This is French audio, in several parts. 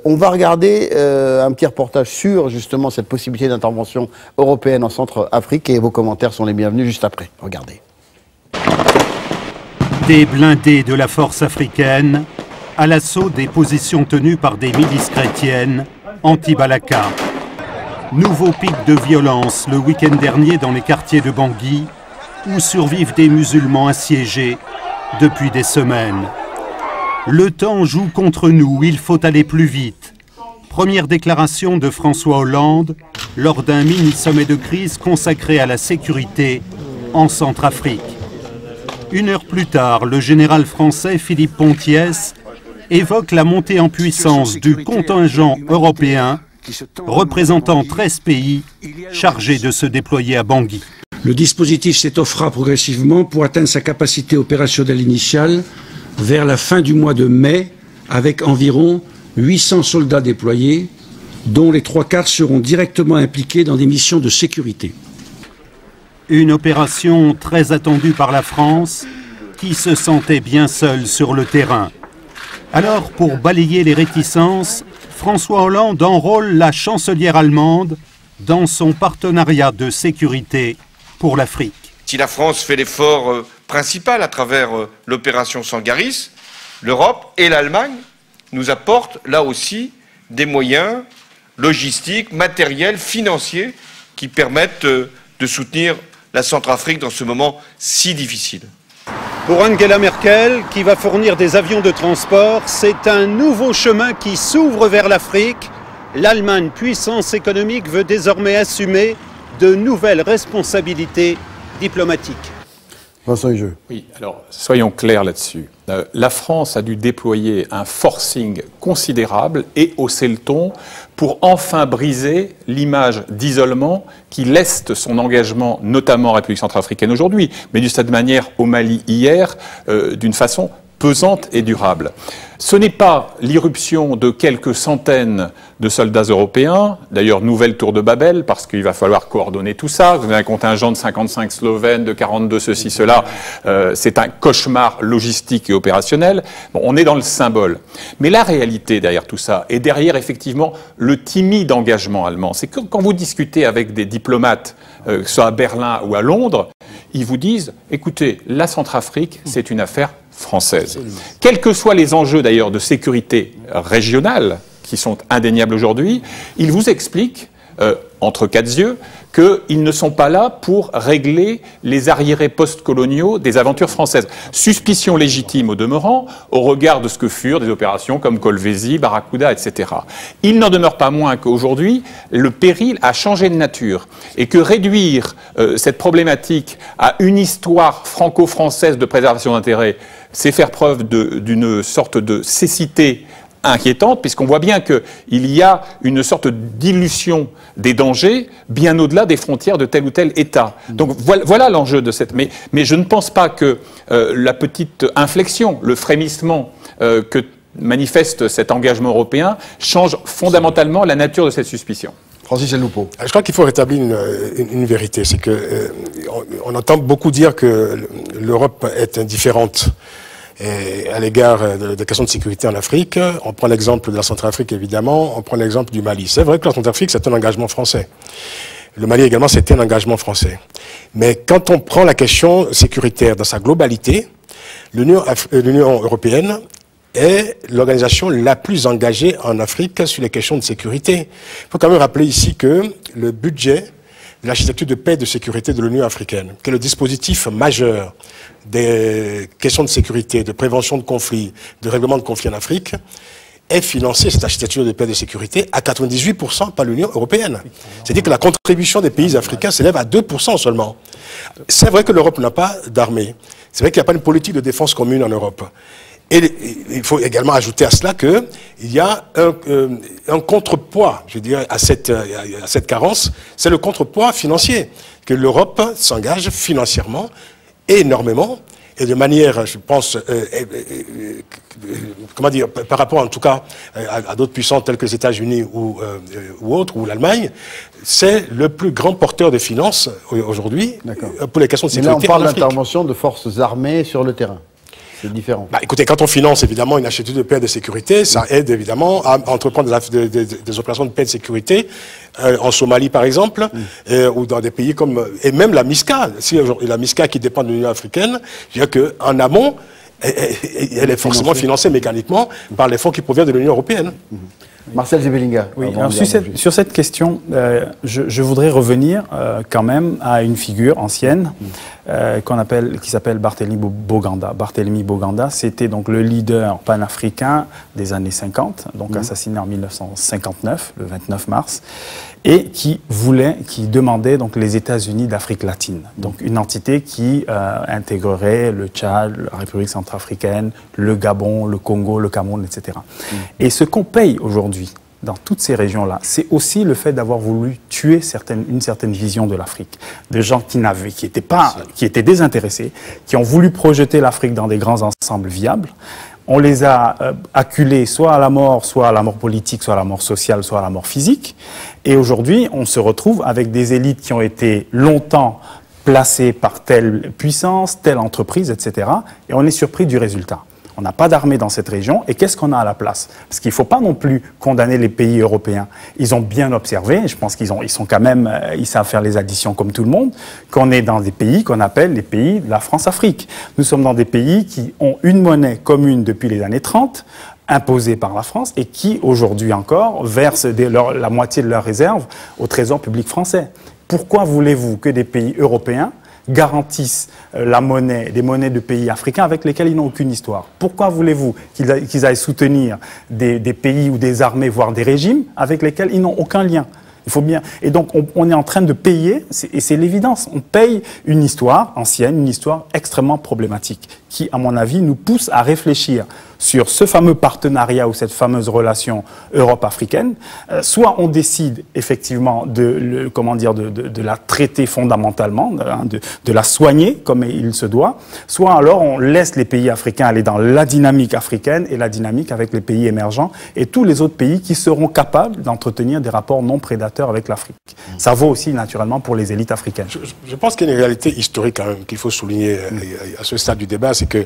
On va regarder un petit reportage sur justement cette possibilité d'intervention européenne en Centrafrique et vos commentaires sont les bienvenus juste après. Regardez. Des blindés de la force africaine à l'assaut des positions tenues par des milices chrétiennes anti-Balaka. Nouveau pic de violence le week-end dernier dans les quartiers de Bangui, où survivent des musulmans assiégés depuis des semaines. Le temps joue contre nous, il faut aller plus vite. Première déclaration de François Hollande lors d'un mini-sommet de crise consacré à la sécurité en Centrafrique. Une heure plus tard, le général français Philippe Pontiès évoque la montée en puissance du contingent européen représentant 13 pays chargés de se déployer à Bangui. Le dispositif s'étoffera progressivement pour atteindre sa capacité opérationnelle initiale vers la fin du mois de mai, avec environ 800 soldats déployés, dont les 3/4 seront directement impliqués dans des missions de sécurité. Une opération très attendue par la France, qui se sentait bien seule sur le terrain. Alors, pour balayer les réticences, François Hollande enrôle la chancelière allemande dans son partenariat de sécurité pour l'Afrique. Si la France fait l'effort principal à travers l'opération Sangaris, l'Europe et l'Allemagne nous apportent là aussi des moyens logistiques, matériels, financiers qui permettent de soutenir la Centrafrique dans ce moment si difficile. Pour Angela Merkel, qui va fournir des avions de transport, c'est un nouveau chemin qui s'ouvre vers l'Afrique. L'Allemagne, puissance économique, veut désormais assumer de nouvelles responsabilités diplomatiques. Oui, alors soyons clairs là-dessus. La France a dû déployer un forcing considérable et hausser le ton pour enfin briser l'image d'isolement qui leste son engagement, notamment en République centrafricaine aujourd'hui, mais d'une certaine manière au Mali hier, d'une façon pesante et durable. Ce n'est pas l'irruption de quelques centaines de soldats européens, d'ailleurs nouvelle tour de Babel, parce qu'il va falloir coordonner tout ça. Vous avez un contingent de 55 Slovènes, de 42 ceci, cela. C'est un cauchemar logistique et opérationnel. Bon, on est dans le symbole. Mais la réalité derrière tout ça, et derrière effectivement le timide engagement allemand, c'est que quand vous discutez avec des diplomates, que ce soit à Berlin ou à Londres, ils vous disent, écoutez, la Centrafrique, c'est une affaire française. Quels que soient les enjeux d'ailleurs de sécurité régionale qui sont indéniables aujourd'hui, ils vous expliquent, entre quatre yeux, qu'ils ne sont pas là pour régler les arriérés post-coloniaux des aventures françaises. Suspicion légitime au demeurant, au regard de ce que furent des opérations comme Kolwezi, Barracuda, etc. Il n'en demeure pas moins qu'aujourd'hui, le péril a changé de nature et que réduire cette problématique à une histoire franco-française de préservation d'intérêts, c'est faire preuve d'une sorte de cécité inquiétante, puisqu'on voit bien qu'il y a une sorte d'illusion des dangers bien au-delà des frontières de tel ou tel État. Donc voilà l'enjeu de cette... Mais je ne pense pas que la petite inflexion, le frémissement que manifeste cet engagement européen change fondamentalement la nature de cette suspicion. Francis Loupo. Je crois qu'il faut rétablir une vérité, c'est que on entend beaucoup dire que l'Europe est indifférente à l'égard des questions de sécurité en Afrique. On prend l'exemple de la Centrafrique, évidemment, on prend l'exemple du Mali. C'est vrai que la Centrafrique, c'est un engagement français. Le Mali également, c'était un engagement français. Mais quand on prend la question sécuritaire dans sa globalité, l'Union européenne est l'organisation la plus engagée en Afrique sur les questions de sécurité. Il faut quand même rappeler ici que le budget de l'architecture de paix et de sécurité de l'Union africaine, qui est le dispositif majeur des questions de sécurité, de prévention de conflits, de règlement de conflits en Afrique, est financé, cette architecture de paix et de sécurité, à 98% par l'Union européenne. C'est-à-dire que la contribution des pays africains s'élève à 2% seulement. C'est vrai que l'Europe n'a pas d'armée. C'est vrai qu'il n'y a pas une politique de défense commune en Europe. Et il faut également ajouter à cela qu'il y a un contrepoids, je dirais, à cette carence, c'est le contrepoids financier, que l'Europe s'engage financièrement énormément, et de manière, je pense, comment dire, par rapport en tout cas à d'autres puissances telles que les États-Unis ou autres, ou l'Allemagne, c'est le plus grand porteur de finances aujourd'hui pour les questions de sécurité. Mais là, on parle d'intervention de forces armées sur le terrain. C'est différent. Bah, écoutez, quand on finance évidemment une architecture de paix et de sécurité, ça aide évidemment à entreprendre des opérations de paix et de sécurité en Somalie par exemple, ou dans des pays comme et même la MISCA. Si la MISCA qui dépend de l'Union africaine, je veux dire qu'en amont, elle est forcément financée mécaniquement par les fonds qui proviennent de l'Union européenne. Marcel Zebelinga. Oui, alors sur cette question, je voudrais revenir quand même à une figure ancienne qui s'appelle Barthélemy Boganda. Barthélemy Boganda, c'était donc le leader panafricain des années 50, donc assassiné en 1959, le 29 mars, et qui demandait donc les États-Unis d'Afrique latine, donc une entité qui intégrerait le Tchad, la République centrafricaine, le Gabon, le Congo, le Cameroun, etc. Et ce qu'on paye aujourd'hui dans toutes ces régions-là, c'est aussi le fait d'avoir voulu tuer une certaine vision de l'Afrique. Des gens qui étaient désintéressés, qui ont voulu projeter l'Afrique dans des grands ensembles viables. On les a acculés soit à la mort politique, soit à la mort sociale, soit à la mort physique. Et aujourd'hui, on se retrouve avec des élites qui ont été longtemps placées par telle puissance, telle entreprise, etc. Et on est surpris du résultat. On n'a pas d'armée dans cette région. Et qu'est-ce qu'on a à la place? Parce qu'il ne faut pas non plus condamner les pays européens. Ils ont bien observé, je pense ils sont quand même, ils savent faire les additions comme tout le monde, qu'on est dans des pays qu'on appelle les pays de la France-Afrique. Nous sommes dans des pays qui ont une monnaie commune depuis les années 30, imposée par la France, et qui, aujourd'hui encore, versent la moitié de leurs réserves au Trésor public français. Pourquoi voulez-vous que des pays européens garantissent des monnaies de pays africains avec lesquels ils n'ont aucune histoire? Pourquoi voulez-vous qu'ils aillent soutenir des pays ou des armées, voire des régimes, avec lesquels ils n'ont aucun lien? Il faut bien. Et donc, on est en train de payer, et c'est l'évidence, on paye une histoire ancienne, une histoire extrêmement problématique, qui, à mon avis, nous pousse à réfléchir sur ce fameux partenariat ou cette fameuse relation Europe-africaine. Soit on décide effectivement de la traiter fondamentalement, de la soigner comme il se doit, soit alors on laisse les pays africains aller dans la dynamique africaine et la dynamique avec les pays émergents et tous les autres pays qui seront capables d'entretenir des rapports non prédateurs avec l'Afrique. Ça vaut aussi naturellement pour les élites africaines. Je pense qu'il y a une réalité historique quand même qu'il faut souligner à ce stade du débat, c'est que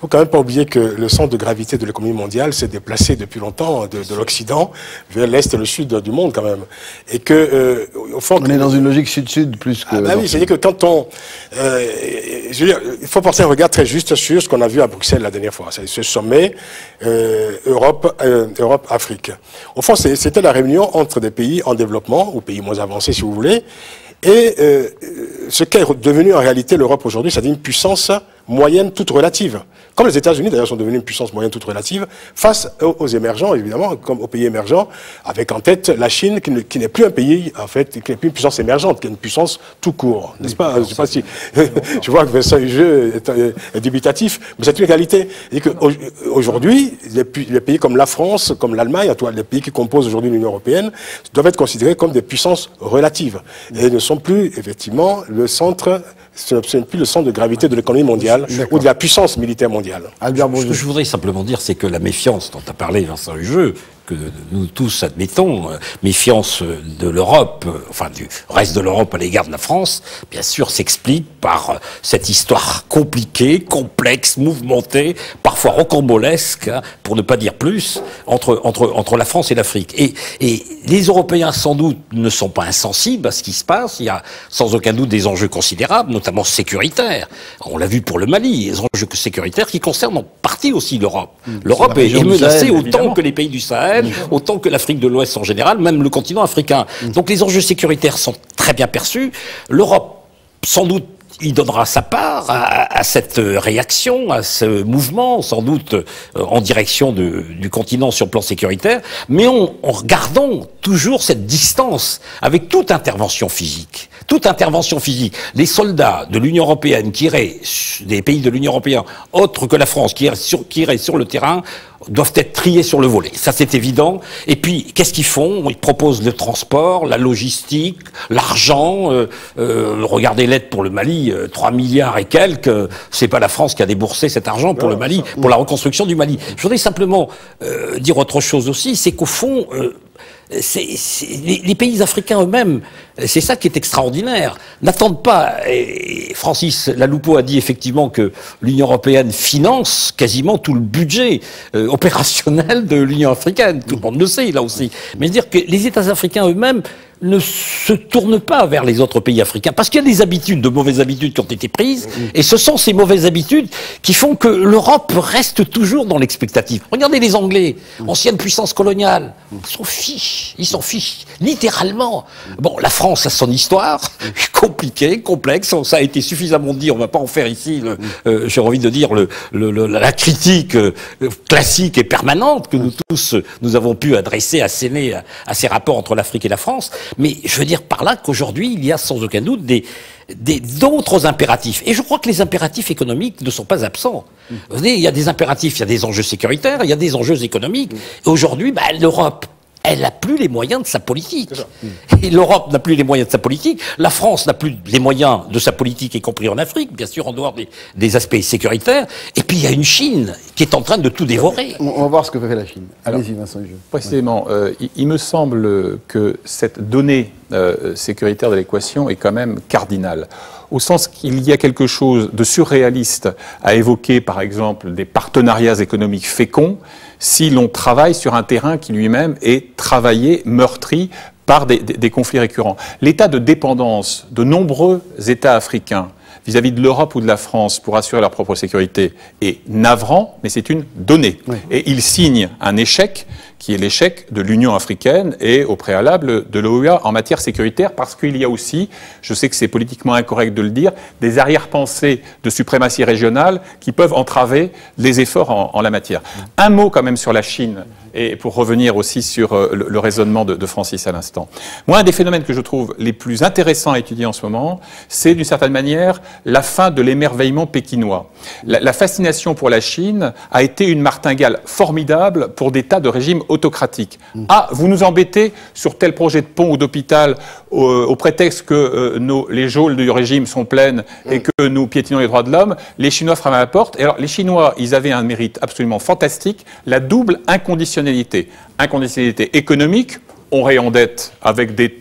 il ne faut quand même pas oublier que le centre de gravité de l'économie mondiale s'est déplacé depuis longtemps de l'Occident vers l'Est et le Sud du monde quand même. Et que, au fond... On est dans une logique Sud-Sud plus que... Ah bah oui, c'est-à-dire que quand on... je veux dire, il faut porter un regard très juste sur ce qu'on a vu à Bruxelles la dernière fois. C'est ce sommet Europe-Afrique. Au fond, c'était la réunion entre des pays en développement, ou pays moins avancés si vous voulez, et ce qu'est devenu en réalité l'Europe aujourd'hui, c'est-à-dire une puissance moyenne toute relative. Comme les États-Unis, d'ailleurs, sont devenus une puissance moyenne toute relative, face aux émergents, évidemment, comme aux pays émergents, avec en tête la Chine, qui n'est plus un pays, en fait, qui n'est plus une puissance émergente, qui est une puissance tout court. N'est-ce pas? Je sais pas si, je vois que Vincent Hugeux est dubitatif, mais c'est une réalité. Aujourd'hui, les pays comme la France, comme l'Allemagne, les pays qui composent aujourd'hui l'Union européenne, doivent être considérés comme des puissances relatives. Et ne sont plus, effectivement, ce n'est plus le centre de gravité de l'économie mondiale ou de la puissance militaire mondiale. Albert Bourdieu. Ce que je voudrais simplement dire, c'est que la méfiance dont a parlé Vincent Hugeux, que nous tous admettons, méfiance de l'Europe, enfin du reste de l'Europe à l'égard de la France, bien sûr s'explique par cette histoire compliquée, complexe, mouvementée, parfois rocambolesque, hein, pour ne pas dire plus, entre la France et l'Afrique. Et les Européens, sans doute, ne sont pas insensibles à ce qui se passe. Il y a sans aucun doute des enjeux considérables, notamment sécuritaires. On l'a vu pour le Mali, des enjeux sécuritaires qui concernent en partie aussi l'Europe. L'Europe est menacée autant que les pays du Sahel, autant que l'Afrique de l'Ouest en général, même le continent africain. Donc les enjeux sécuritaires sont très bien perçus. L'Europe, sans doute, il donnera sa part à cette réaction, à ce mouvement, sans doute en direction du continent sur le plan sécuritaire, mais en gardant toujours cette distance avec toute intervention physique. Toute intervention physique. Les soldats de l'Union européenne qui iraient, des pays de l'Union européenne, autres que la France, qui iraient sur le terrain, doivent être triés sur le volet. Ça, c'est évident. Et puis, qu'est-ce qu'ils font? Ils proposent le transport, la logistique, l'argent. Regardez l'aide pour le Mali, 3 milliards et quelques. C'est pas la France qui a déboursé cet argent pour le Mali, pour la reconstruction du Mali. Je voudrais simplement dire autre chose aussi, c'est qu'au fond, les pays africains eux-mêmes, c'est ça qui est extraordinaire, n'attendent pas, et Francis Laloupeau a dit effectivement que l'Union européenne finance quasiment tout le budget opérationnel de l'Union africaine, tout le monde le sait là aussi, mais dire que les États africains eux-mêmes ne se tournent pas vers les autres pays africains, parce qu'il y a des habitudes, de mauvaises habitudes qui ont été prises, et ce sont ces mauvaises habitudes qui font que l'Europe reste toujours dans l'expectative. Regardez les Anglais, ancienne puissance coloniale, ils s'en fichent, littéralement. Bon, la France a son histoire, compliquée, complexe, ça a été suffisamment dit, on va pas en faire ici, j'ai envie de dire, la critique classique et permanente que nous tous, nous avons pu adresser, asséner à ces rapports entre l'Afrique et la France. Mais je veux dire par là qu'aujourd'hui, il y a sans aucun doute d'autres impératifs. Et je crois que les impératifs économiques ne sont pas absents. Vous voyez, il y a des impératifs, il y a des enjeux sécuritaires, il y a des enjeux économiques. Et aujourd'hui, l'Europe, elle n'a plus les moyens de sa politique. Et l'Europe n'a plus les moyens de sa politique. La France n'a plus les moyens de sa politique, y compris en Afrique, bien sûr, en dehors des aspects sécuritaires. Et puis, il y a une Chine qui est en train de tout dévorer. On va voir ce que fait la Chine. Allez-y, Vincent Hugeux. Précisément, il me semble que cette donnée sécuritaire de l'équation est quand même cardinale. Au sens qu'il y a quelque chose de surréaliste à évoquer, par exemple, des partenariats économiques féconds, si l'on travaille sur un terrain qui lui-même est travaillé, meurtri par des conflits récurrents. L'état de dépendance de nombreux États africains vis-à-vis de l'Europe ou de la France pour assurer leur propre sécurité est navrant, mais c'est une donnée. Oui. Et ils signent un échec qui est l'échec de l'Union africaine et au préalable de l'OUA en matière sécuritaire, parce qu'il y a aussi, je sais que c'est politiquement incorrect de le dire, des arrière-pensées de suprématie régionale qui peuvent entraver les efforts en la matière. Un mot quand même sur la Chine, et pour revenir aussi sur le raisonnement de Francis à l'instant. Moi, un des phénomènes que je trouve les plus intéressants à étudier en ce moment, c'est d'une certaine manière la fin de l'émerveillement pékinois. La fascination pour la Chine a été une martingale formidable pour des tas de régimes autocratiques. Ah, vous nous embêtez sur tel projet de pont ou d'hôpital au prétexte que les geôles du régime sont pleines et que nous piétinons les droits de l'homme, les Chinois frappent à la porte. Et alors, les Chinois, ils avaient un mérite absolument fantastique, la double inconditionnalité. Inconditionnalité économique, on réendette avec des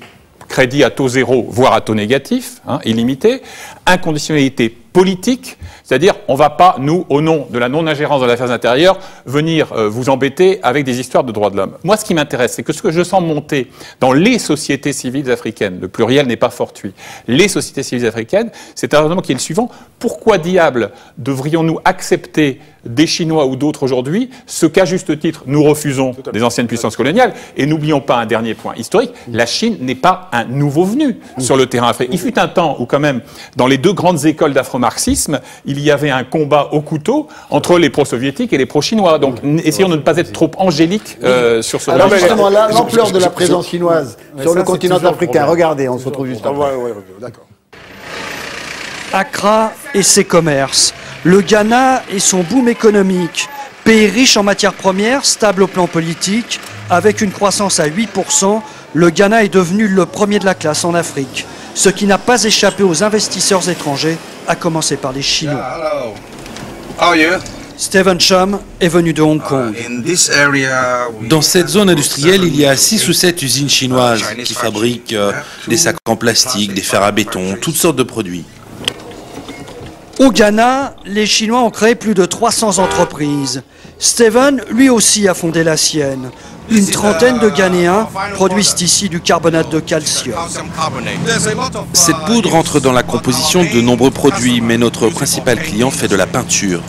crédits à taux zéro, voire à taux négatif, illimité. Inconditionnalité politique, c'est-à-dire on ne va pas, nous, au nom de la non-ingérence dans les affaires intérieures, venir vous embêter avec des histoires de droits de l'homme. Moi, ce qui m'intéresse, c'est que ce que je sens monter dans les sociétés civiles africaines, le pluriel n'est pas fortuit, les sociétés civiles africaines, c'est un raisonnement qui est le suivant. Pourquoi diable devrions-nous accepter des Chinois ou d'autres aujourd'hui ce qu'à juste titre nous refusons des anciennes puissances coloniales? Et n'oublions pas un dernier point historique, la Chine n'est pas un nouveau venu sur le terrain africain. Il fut un temps où quand même, dans les deux grandes écoles d'afro-marxisme, il y avait un combat au couteau entre les pro-soviétiques et les pro-chinois. Donc essayons de ne pas être trop angéliques sur ce Alors justement, l'ampleur de la présence chinoise sur le continent africain, regardez, on se retrouve juste après. D'accord. Accra et ses commerces, le Ghana et son boom économique, pays riche en matières premières, stable au plan politique, avec une croissance à 8%, le Ghana est devenu le premier de la classe en Afrique, ce qui n'a pas échappé aux investisseurs étrangers, à commencer par les Chinois. Stephen Chum est venu de Hong Kong. Dans cette zone industrielle, il y a 6 ou 7 usines chinoises qui fabriquent des sacs en plastique, des fers à béton, toutes sortes de produits. Au Ghana, les Chinois ont créé plus de 300 entreprises. Stephen, lui aussi, a fondé la sienne. Une trentaine de Ghanéens produisent ici du carbonate de calcium. Cette poudre entre dans la composition de nombreux produits, mais notre principal client fait de la peinture.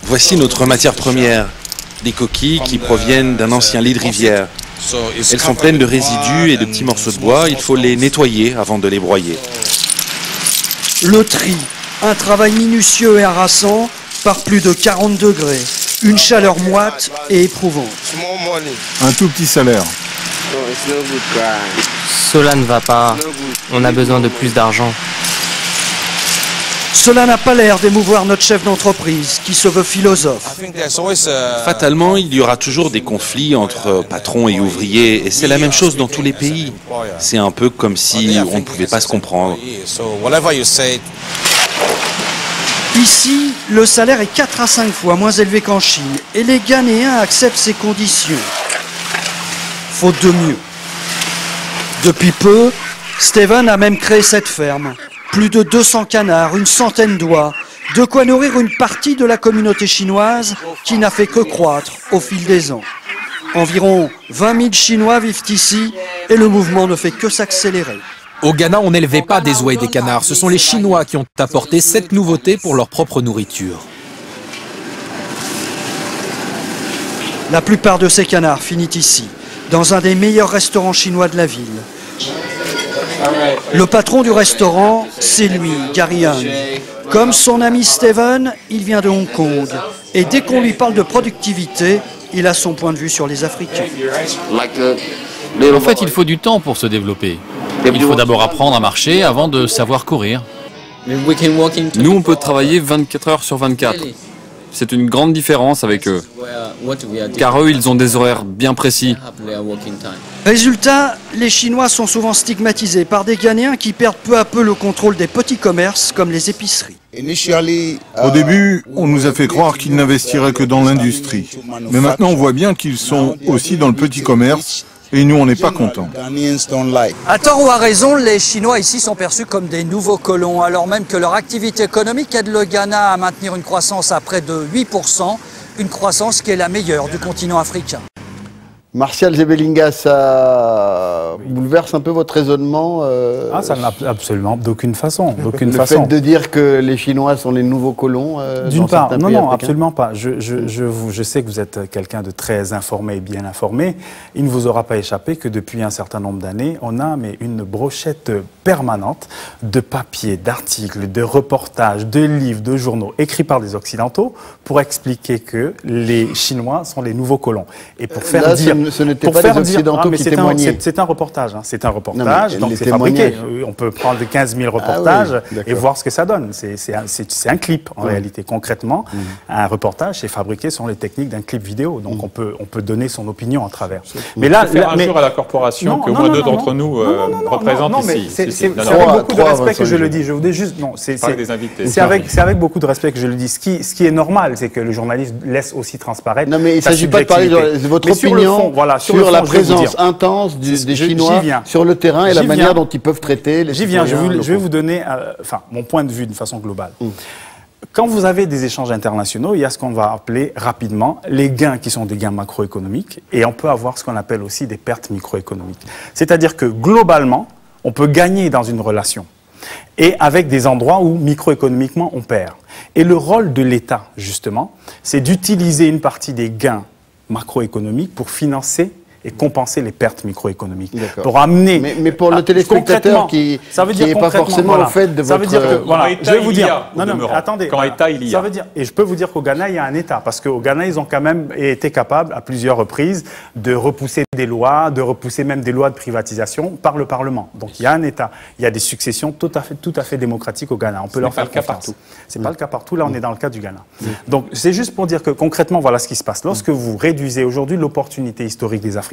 Voici notre matière première, des coquilles qui proviennent d'un ancien lit de rivière. Elles sont pleines de résidus et de petits morceaux de bois, il faut les nettoyer avant de les broyer. Le tri, un travail minutieux et harassant par plus de 40 degrés. Une chaleur moite et éprouvante. Un tout petit salaire. Cela ne va pas. On a besoin de plus d'argent. Cela n'a pas l'air d'émouvoir notre chef d'entreprise, qui se veut philosophe. Fatalement, il y aura toujours des conflits entre patrons et ouvriers, et c'est la même chose dans tous les pays. C'est un peu comme si on ne pouvait pas se comprendre. Ici, le salaire est 4 à 5 fois moins élevé qu'en Chine, et les Ghanéens acceptent ces conditions. faute de mieux. Depuis peu, Steven a même créé cette ferme. Plus de 200 canards, une centaine d'oies, de quoi nourrir une partie de la communauté chinoise qui n'a fait que croître au fil des ans. Environ 20 000 Chinois vivent ici et le mouvement ne fait que s'accélérer. Au Ghana, on n'élevait pas des oies et des canards. Ce sont les Chinois qui ont apporté cette nouveauté pour leur propre nourriture. La plupart de ces canards finissent ici, dans un des meilleurs restaurants chinois de la ville. Le patron du restaurant, c'est lui, Gary Young. Comme son ami Steven, il vient de Hong Kong. Et dès qu'on lui parle de productivité, il a son point de vue sur les Africains. En fait, il faut du temps pour se développer. Il faut d'abord apprendre à marcher avant de savoir courir. Nous, on peut travailler 24 heures sur 24. C'est une grande différence avec eux. Car eux, ils ont des horaires bien précis. Résultat, les Chinois sont souvent stigmatisés par des Ghanéens qui perdent peu à peu le contrôle des petits commerces comme les épiceries. Au début, on nous a fait croire qu'ils n'investiraient que dans l'industrie. Mais maintenant, on voit bien qu'ils sont aussi dans le petit commerce. Et nous, on n'est pas contents. À tort ou à raison, les Chinois ici sont perçus comme des nouveaux colons, alors même que leur activité économique aide le Ghana à maintenir une croissance à près de 8%, une croissance qui est la meilleure du continent africain. Martial Zebelinga, ça bouleverse un peu votre raisonnement Ça n'a absolument d'aucune façon. Le fait de dire que les Chinois sont les nouveaux colons d'une part, non, absolument pas. Je sais que vous êtes quelqu'un de très informé et bien informé. Il ne vous aura pas échappé que depuis un certain nombre d'années, on a une brochette permanente de papiers, d'articles, de reportages, de livres, de journaux écrits par des Occidentaux pour expliquer que les Chinois sont les nouveaux colons. Et pour faire dire... Ce n'était pas des Occidentaux qui témoignaient. C'est un reportage, c'est un reportage, donc c'est fabriqué. On peut prendre 15 000 reportages et voir ce que ça donne. C'est un clip, en réalité. Concrètement, un reportage, c'est fabriqué selon les techniques d'un clip vidéo. Donc on peut donner son opinion à travers. Mais là, faire injure à la corporation que moins deux d'entre nous représentent ici. C'est avec beaucoup de respect que je le dis. Je voudrais juste... Non, c'est avec beaucoup de respect que je le dis. Ce qui est normal, c'est que le journaliste laisse aussi transparaître. Non, mais il ne s'agit pas de parler de votre opinion. Sur la présence intense des Chinois sur le terrain et la manière dont ils peuvent traiter les citoyens. J'y viens, je vais vous donner mon point de vue d'une façon globale. Quand vous avez des échanges internationaux, il y a ce qu'on va appeler rapidement les gains qui sont des gains macroéconomiques et on peut avoir ce qu'on appelle aussi des pertes microéconomiques. C'est-à-dire que globalement, on peut gagner dans une relation et avec des endroits où microéconomiquement on perd. Et le rôle de l'État, justement, c'est d'utiliser une partie des gains macroéconomique pour financer et compenser les pertes microéconomiques. Pour amener... Mais pour le téléspectateur qui n'est pas forcément au fait de votre... Ça veut dire que, je vais vous dire... attendez. Quand État, il y a. Ça veut dire, et je peux vous dire qu'au Ghana, il y a un État, parce qu'au Ghana, ils ont quand même été capables, à plusieurs reprises, de repousser des lois, de repousser même des lois de privatisation par le Parlement. Donc il y a un État. Il y a des successions tout à fait démocratiques au Ghana. On peut leur faire confiance. Partout. C'est pas le cas partout. Là, on est dans le cas du Ghana. Donc c'est juste pour dire que concrètement, voilà ce qui se passe. Lorsque vous réduisez aujourd'hui l'opportunité historique des Africains,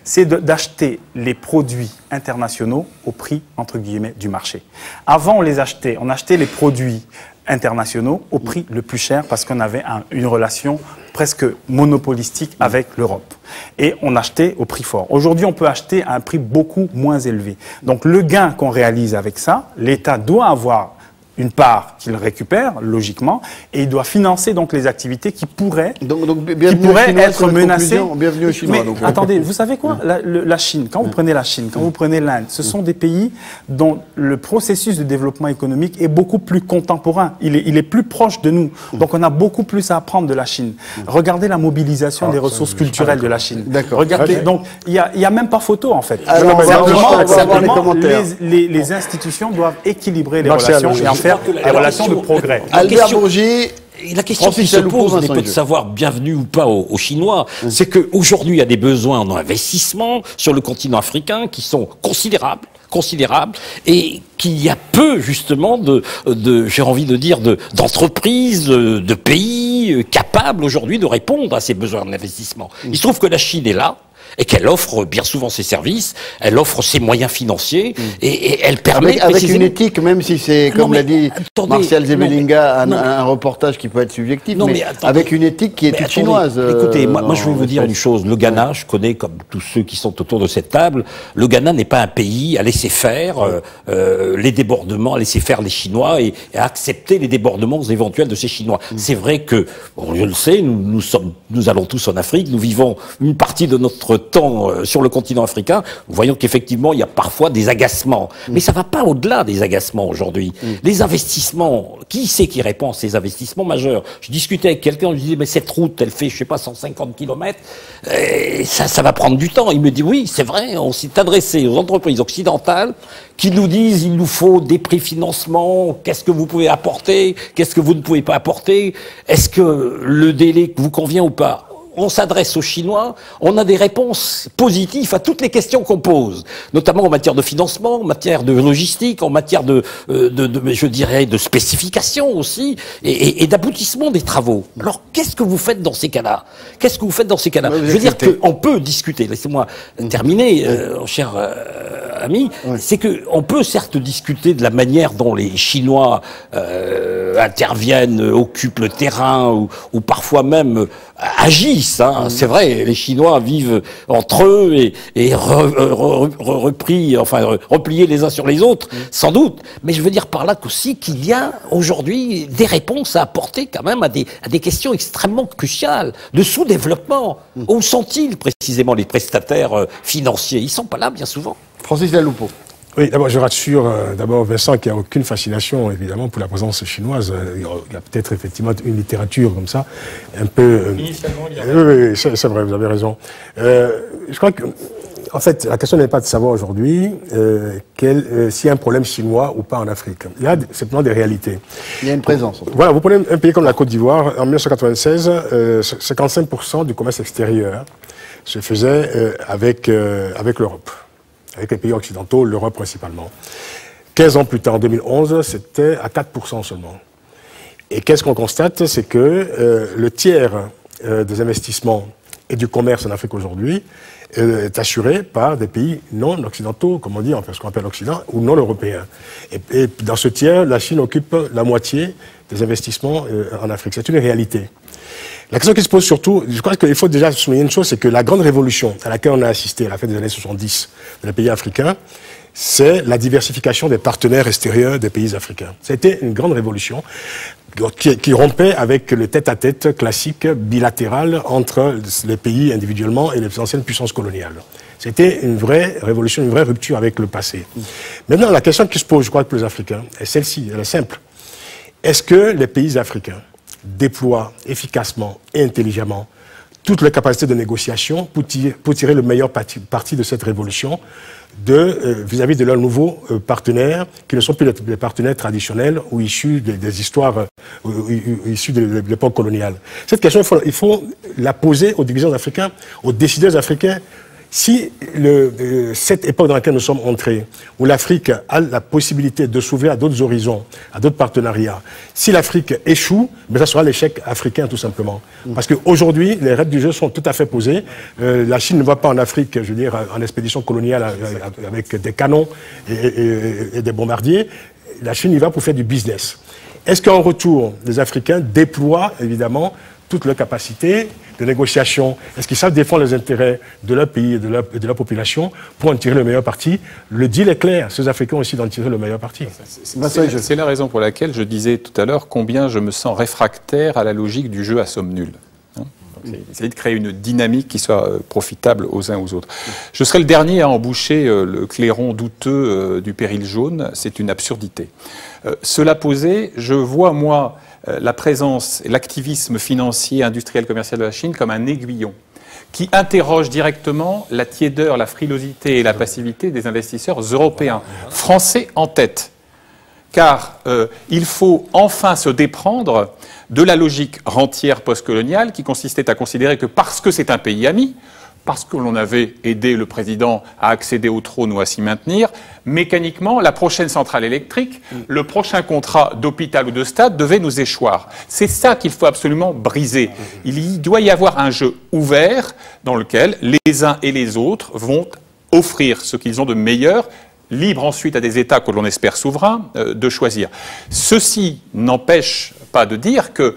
c'est d'acheter les produits internationaux au prix, entre guillemets, du marché. Avant, on achetait les produits internationaux au prix le plus cher parce qu'on avait une relation presque monopolistique avec l'Europe. Et on achetait au prix fort. Aujourd'hui, on peut acheter à un prix beaucoup moins élevé. Donc le gain qu'on réalise avec ça, l'État doit avoir une part qu'il récupère, logiquement, et il doit financer donc les activités qui pourraient être menacées. Bienvenue aux Chinois. Mais attendez, vous savez quoi, la Chine, quand vous prenez la Chine, quand vous prenez l'Inde, ce sont des pays dont le processus de développement économique est beaucoup plus contemporain. Il est plus proche de nous. Donc on a beaucoup plus à apprendre de la Chine. Regardez la mobilisation des ressources culturelles de la Chine. Regardez, donc il n'y a même pas photo en fait. Simplement, les institutions doivent équilibrer les relations et en faire des relations de progrès. Albert Bourgi, la question qui se pose n'est pas de savoir bienvenue ou pas aux Chinois, c'est qu'aujourd'hui il y a des besoins en investissement sur le continent africain qui sont considérables, et qu'il y a peu justement j'ai envie de dire, d'entreprises, de pays capables aujourd'hui de répondre à ces besoins d'investissement. Il se trouve que la Chine est là. et qu'elle offre bien souvent ses services, elle offre ses moyens financiers, et elle permet... Avec une éthique, même si c'est, comme l'a dit Martial Zebelinga, un reportage qui peut être subjectif, mais avec une éthique qui est toute chinoise. Écoutez, moi je vais vous dire une chose, le Ghana, je connais comme tous ceux qui sont autour de cette table, le Ghana n'est pas un pays à laisser faire les débordements, à laisser faire les Chinois et à accepter les débordements éventuels de ces Chinois. C'est vrai que, je le sais, nous allons tous en Afrique, nous vivons une partie de notre temps sur le continent africain, nous voyons qu'effectivement il y a parfois des agacements. Mais ça va pas au-delà des agacements aujourd'hui. Les investissements, qui c'est qui répond à ces investissements majeurs? Je discutais avec quelqu'un, je lui disais, mais cette route, elle fait, je sais pas, 150 km, ça va prendre du temps. Il me dit, oui, c'est vrai, on s'est adressé aux entreprises occidentales qui nous disent, il nous faut des prix financement, qu'est-ce que vous pouvez apporter, qu'est-ce que vous ne pouvez pas apporter, est-ce que le délai vous convient ou pas? On s'adresse aux Chinois, on a des réponses positives à toutes les questions qu'on pose, notamment en matière de financement, en matière de logistique, en matière je dirais, de spécification aussi, et d'aboutissement des travaux. Alors, qu'est-ce que vous faites dans ces cas-là? Qu'est-ce que vous faites dans ces cas-là? Je veux dire qu'on peut discuter, laissez-moi terminer, cher ami, c'est qu'on peut certes discuter de la manière dont les Chinois interviennent, occupent le terrain, ou parfois même agissent. C'est vrai, les Chinois vivent entre eux et repliés les uns sur les autres, sans doute. Mais je veux dire par là qu'aussi qu'il y a aujourd'hui des réponses à apporter quand même à des questions extrêmement cruciales de sous-développement. Où sont-ils précisément les prestataires financiers? Ils sont pas là bien souvent. Francis Laloupo. Oui, d'abord, je rassure d'abord Vincent qu'il n'y a aucune fascination, évidemment, pour la présence chinoise. Il y a peut-être effectivement une littérature comme ça, un peu... Initialement, il y a... Oui, c'est vrai, vous avez raison. Je crois que, en fait, la question n'est pas de savoir aujourd'hui s'il y a un problème chinois ou pas en Afrique. Il y a simplement des réalités. Il y a une présence. Voilà, vous prenez un pays comme la Côte d'Ivoire, en 1996, 55% du commerce extérieur se faisait avec l'Europe. Avec les pays occidentaux, l'Europe principalement. 15 ans plus tard, en 2011, c'était à 4% seulement. Et qu'est-ce qu'on constate? C'est que le tiers des investissements et du commerce en Afrique aujourd'hui est assuré par des pays non occidentaux, comme on dit, enfin ce qu'on appelle l'Occident, ou non européens. Et dans ce tiers, la Chine occupe la moitié des investissements en Afrique. C'est une réalité. La question qui se pose surtout, je crois qu'il faut déjà souligner une chose, c'est que la grande révolution à laquelle on a assisté à la fin des années 70 dans les pays africains, c'est la diversification des partenaires extérieurs des pays africains. C'était une grande révolution qui rompait avec le tête-à-tête classique bilatéral entre les pays individuellement et les anciennes puissances coloniales. C'était une vraie révolution, une vraie rupture avec le passé. Maintenant, la question qui se pose, je crois, pour les Africains, est celle-ci, elle est simple. Est-ce que les pays africains déploient efficacement et intelligemment toutes les capacités de négociation pour tirer le meilleur parti de cette révolution vis-à-vis de leurs nouveaux partenaires, qui ne sont plus des partenaires traditionnels ou issus des histoires issues de l'époque coloniale. Cette question, il faut la poser aux dirigeants africains, aux décideurs africains. Si cette époque dans laquelle nous sommes entrés, où l'Afrique a la possibilité de s'ouvrir à d'autres horizons, à d'autres partenariats, si l'Afrique échoue, ça sera l'échec africain tout simplement. Parce qu'aujourd'hui, les règles du jeu sont tout à fait posées. La Chine ne va pas en Afrique, je veux dire, en expédition coloniale avec des canons et des bombardiers. La Chine y va pour faire du business. Est-ce qu'en retour, les Africains déploient évidemment toutes leurs capacités de négociation? Est-ce qu'ils savent défendre les intérêts de leur pays et de leur population pour en tirer le meilleur parti? Le deal est clair, ces Africains ont aussi d'en tirer le meilleur parti. C'est la raison pour laquelle je disais tout à l'heure combien je me sens réfractaire à la logique du jeu à somme nulle. Essayer de créer une dynamique qui soit profitable aux uns aux autres. Je serai le dernier à emboucher le clairon douteux du péril jaune. C'est une absurdité. Cela posé, je vois, moi, la présence et l'activisme financier, industriel, commercial de la Chine comme un aiguillon qui interroge directement la tiédeur, la frilosité et la passivité des investisseurs européens, français en tête. Car il faut enfin se déprendre de la logique rentière postcoloniale qui consistait à considérer que parce que c'est un pays ami, parce que l'on avait aidé le président à accéder au trône ou à s'y maintenir, mécaniquement, la prochaine centrale électrique, le prochain contrat d'hôpital ou de stade devait nous échoir. C'est ça qu'il faut absolument briser. Il doit y avoir un jeu ouvert dans lequel les uns et les autres vont offrir ce qu'ils ont de meilleur, libre ensuite à des États que l'on espère souverains de choisir. Ceci n'empêche pas de dire que,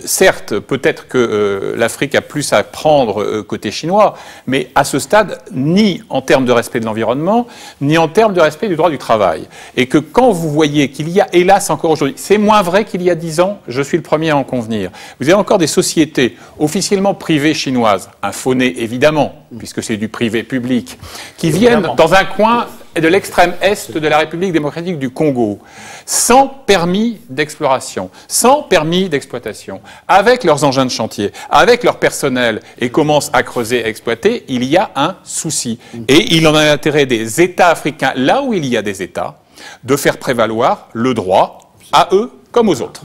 certes, peut-être que l'Afrique a plus à prendre côté chinois, mais à ce stade, ni en termes de respect de l'environnement, ni en termes de respect du droit du travail. Et que quand vous voyez qu'il y a, hélas encore aujourd'hui, c'est moins vrai qu'il y a 10 ans, je suis le premier à en convenir, vous avez encore des sociétés officiellement privées chinoises, infonées évidemment, puisque c'est du privé public, qui viennent dans un coin de l'extrême est de la République démocratique du Congo, sans permis d'exploration, sans permis d'exploitation, avec leurs engins de chantier, avec leur personnel, et commencent à creuser, à exploiter, il y a un souci. Et il en a intérêt des États africains, là où il y a des États, de faire prévaloir le droit à eux comme aux autres.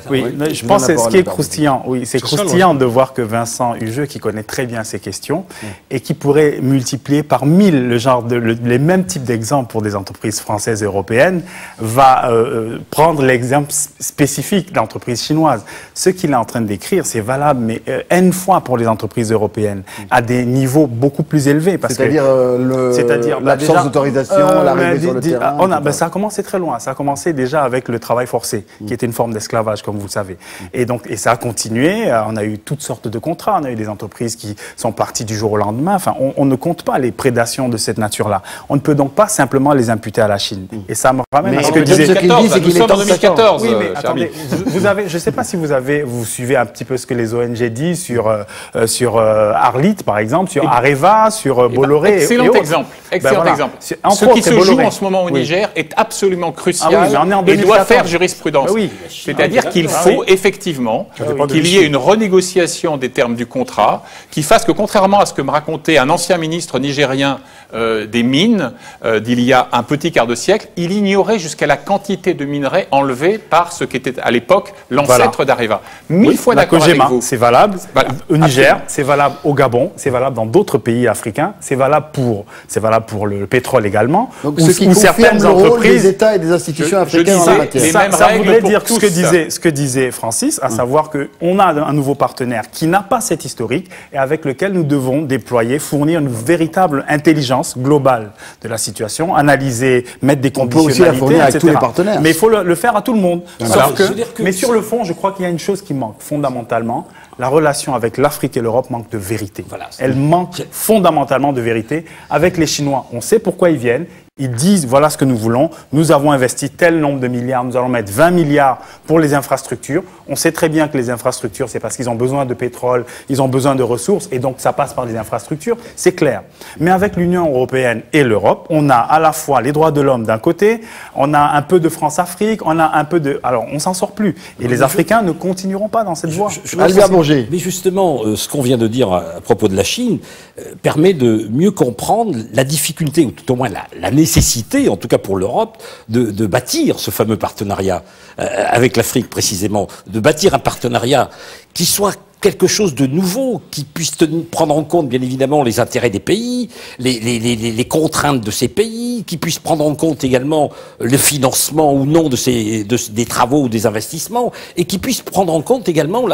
Oui, je pense que ce qui est croustillant, c'est croustillant de voir que Vincent Hugeux, qui connaît très bien ces questions, et qui pourrait multiplier par 1000 les mêmes types d'exemples pour des entreprises françaises et européennes, va prendre l'exemple spécifique d'entreprises chinoises. Ce qu'il est en train de décrire, c'est valable, mais N fois pour les entreprises européennes, à des niveaux beaucoup plus élevés. C'est-à-dire l'absence d'autorisation, l'arrivée sur le terrain. Ça a commencé très loin. Ça a commencé déjà avec le travail forcé, qui était une forme d'esclavage, comme vous le savez. Et ça a continué. On a eu toutes sortes de contrats. On a eu des entreprises qui sont parties du jour au lendemain. Enfin, on ne compte pas les prédations de cette nature-là. On ne peut donc pas simplement les imputer à la Chine. Et ça me ramène à ce que disait... Nous sommes en 2014. Oui, mais attendez, je ne sais pas si vous suivez un petit peu ce que les ONG disent sur Arlit, par exemple, sur Areva, sur Bolloré. Excellent exemple. Excellent exemple. Ce qui se joue en ce moment au Niger est absolument crucial et doit faire jurisprudence. C'est-à-dire qu'il faut effectivement qu'il y ait une renégociation des termes du contrat qui fasse que, contrairement à ce que me racontait un ancien ministre nigérien des mines d'il y a un petit quart de siècle, il ignorait jusqu'à la quantité de minerais enlevés par ce qui était à l'époque l'ancêtre d'Areva. 1000 fois d'accord avec vous. C'est valable au Niger, c'est valable au Gabon, c'est valable dans d'autres pays africains, c'est valable pour le pétrole également. Donc, ce qui confirme le rôle des États et des institutions africaines en la matière. Ça voudrait dire ce que disait Francis, à savoir qu'on a un nouveau partenaire qui n'a pas cet historique et avec lequel nous devons déployer, fournir une véritable intelligence globale de la situation, analyser, mettre des conditionnalités, etc. Avec tous les partenaires. Mais il faut le faire à tout le monde. Mais sur le fond, je crois qu'il y a une chose qui manque fondamentalement. La relation avec l'Afrique et l'Europe manque de vérité. Elle manque fondamentalement de vérité. Avec les Chinois, on sait pourquoi ils viennent. Ils disent, voilà ce que nous voulons, nous avons investi tel nombre de milliards, nous allons mettre 20 milliards pour les infrastructures. On sait très bien que les infrastructures, c'est parce qu'ils ont besoin de pétrole, ils ont besoin de ressources, et donc ça passe par des infrastructures, c'est clair. Mais avec l'Union européenne et l'Europe, on a à la fois les droits de l'homme d'un côté, on a un peu de France-Afrique, on a un peu de... Alors, on s'en sort plus. Et les Africains ne continueront pas dans cette voie. Albert Bourget. Mais justement, ce qu'on vient de dire à propos de la Chine permet de mieux comprendre la difficulté, ou tout au moins la nécessité, en tout cas pour l'Europe, de bâtir ce fameux partenariat avec l'Afrique précisément, de bâtir un partenariat qui soit quelque chose de nouveau, qui puisse prendre en compte bien évidemment les intérêts des pays, les contraintes de ces pays, qui puisse prendre en compte également le financement ou non des travaux ou des investissements, et qui puisse prendre en compte également,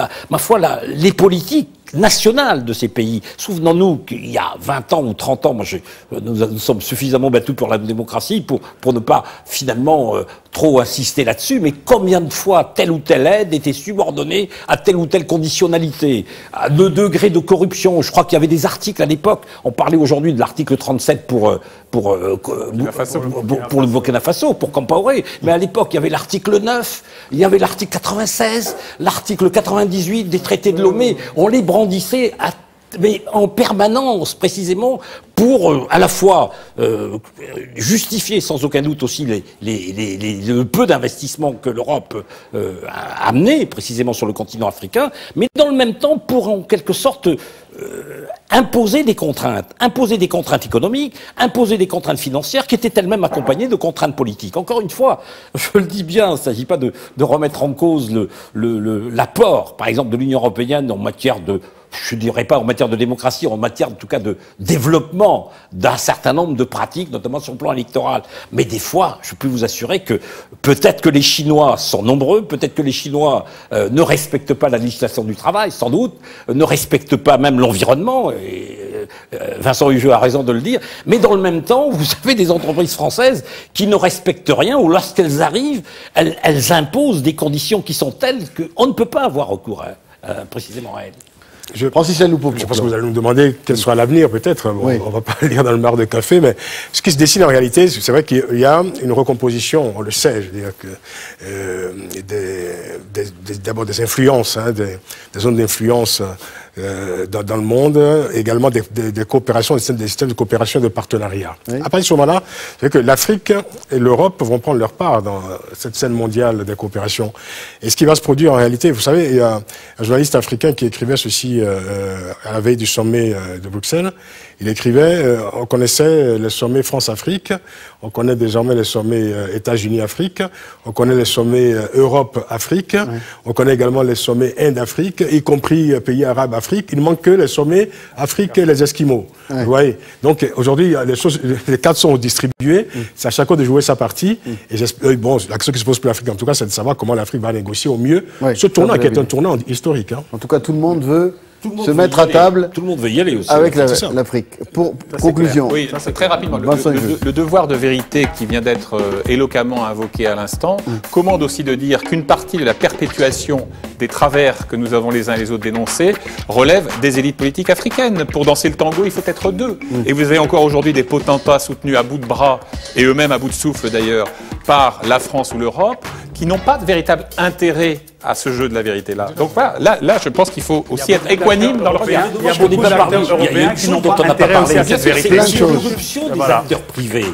les politiques nationales de ces pays. Souvenons-nous qu'il y a 20 ans ou 30 ans, nous sommes suffisamment battus pour la démocratie pour ne pas finalement trop insister là-dessus, mais combien de fois telle ou telle aide était subordonnée à telle ou telle conditionnalité, à de degrés de corruption. Je crois qu'il y avait des articles à l'époque, on parlait aujourd'hui de l'article 37 pour le Burkina Faso, pour Compaoré, mais à l'époque il y avait l'article 9, il y avait l'article 96, l'article 98 des traités de Lomé, on les brandissait mais en permanence, précisément, pour à la fois justifier sans aucun doute aussi le peu d'investissements que l'Europe a amené précisément sur le continent africain, mais dans le même temps pour en quelque sorte imposer des contraintes économiques, imposer des contraintes financières qui étaient elles-mêmes accompagnées de contraintes politiques. Encore une fois, je le dis bien, il ne s'agit pas de remettre en cause l'apport, par exemple, de l'Union européenne en matière de je ne dirais pas en matière de démocratie, en matière en tout cas de développement d'un certain nombre de pratiques, notamment sur le plan électoral. Mais des fois, je peux vous assurer que peut-être que les Chinois sont nombreux, peut-être que les Chinois ne respectent pas la législation du travail, sans doute, ne respectent pas même l'environnement, et Vincent Hugeux a raison de le dire, mais dans le même temps, vous avez des entreprises françaises qui ne respectent rien, ou lorsqu'elles arrivent, elles imposent des conditions qui sont telles qu'on ne peut pas avoir recours précisément à elles. Je pense que vous allez nous demander quel sera l'avenir, peut-être. Bon, oui. On ne va pas le lire dans le mar de café, mais ce qui se dessine en réalité, c'est vrai qu'il y a une recomposition, on le sait, je veux dire que d'abord des influences, hein, des zones d'influence dans le monde, également des coopérations, des systèmes de coopération et de partenariat. Oui. À partir de ce moment-là, c'est que l'Afrique et l'Europe vont prendre leur part dans cette scène mondiale des coopérations. Et ce qui va se produire en réalité, vous savez, il y a un journaliste africain qui écrivait ceci à la veille du sommet de Bruxelles. Il écrivait, on connaissait le sommet France-Afrique, on connaît désormais le sommet États-Unis-Afrique, on connaît le sommet Europe-Afrique, oui. On connaît également les sommets Inde-Afrique, y compris pays arabes Afrique. Il ne manque que les sommets Afrique et les Esquimaux. Oui. Vous voyez. Donc aujourd'hui, les cartes sont distribuées, c'est à chacun de jouer sa partie. Et bon, la question qui se pose pour l'Afrique, en tout cas, c'est de savoir comment l'Afrique va négocier au mieux ce tournant qui est un tournant historique. Hein. En tout cas, tout le monde veut se mettre à table. Tout le monde veut y aller aussi. Avec l'Afrique. Pour conclusion. Oui, c'est très rapidement. Le devoir de vérité qui vient d'être éloquemment invoqué à l'instant commande aussi de dire qu'une partie de la perpétuation des travers que nous avons les uns et les autres dénoncés relève des élites politiques africaines. Pour danser le tango, il faut être deux. Et vous avez encore aujourd'hui des potentats soutenus à bout de bras, et eux-mêmes à bout de souffle d'ailleurs, par la France ou l'Europe, qui n'ont pas de véritable intérêt à ce jeu de la vérité-là. Donc voilà, là, je pense qu'il faut aussi être équanime dans leur pays. Il y a beaucoup d'acteurs européens qui n'ont pas intérêt aussi à cette vérité. C'est l'irruption des acteurs privés.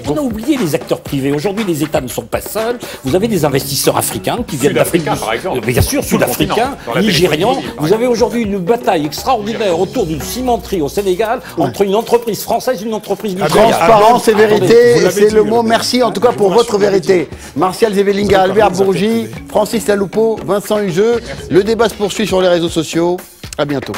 On a oublié les acteurs privés. Aujourd'hui, les États ne sont pas seuls. Vous avez des investisseurs africains qui viennent d'Afrique du Sud. Bien sûr, sud-africains, nigérians. Vous avez aujourd'hui une bataille extraordinaire autour d'une cimenterie au Sénégal entre une entreprise française et une entreprise nigériane. Transparence et vérité, c'est le mot. Merci en tout cas pour votre vérité. Martial Zevelinga, Albert Bourgi, Francis Laloupeau, Vincent Hugeux. Le débat se poursuit sur les réseaux sociaux. À bientôt.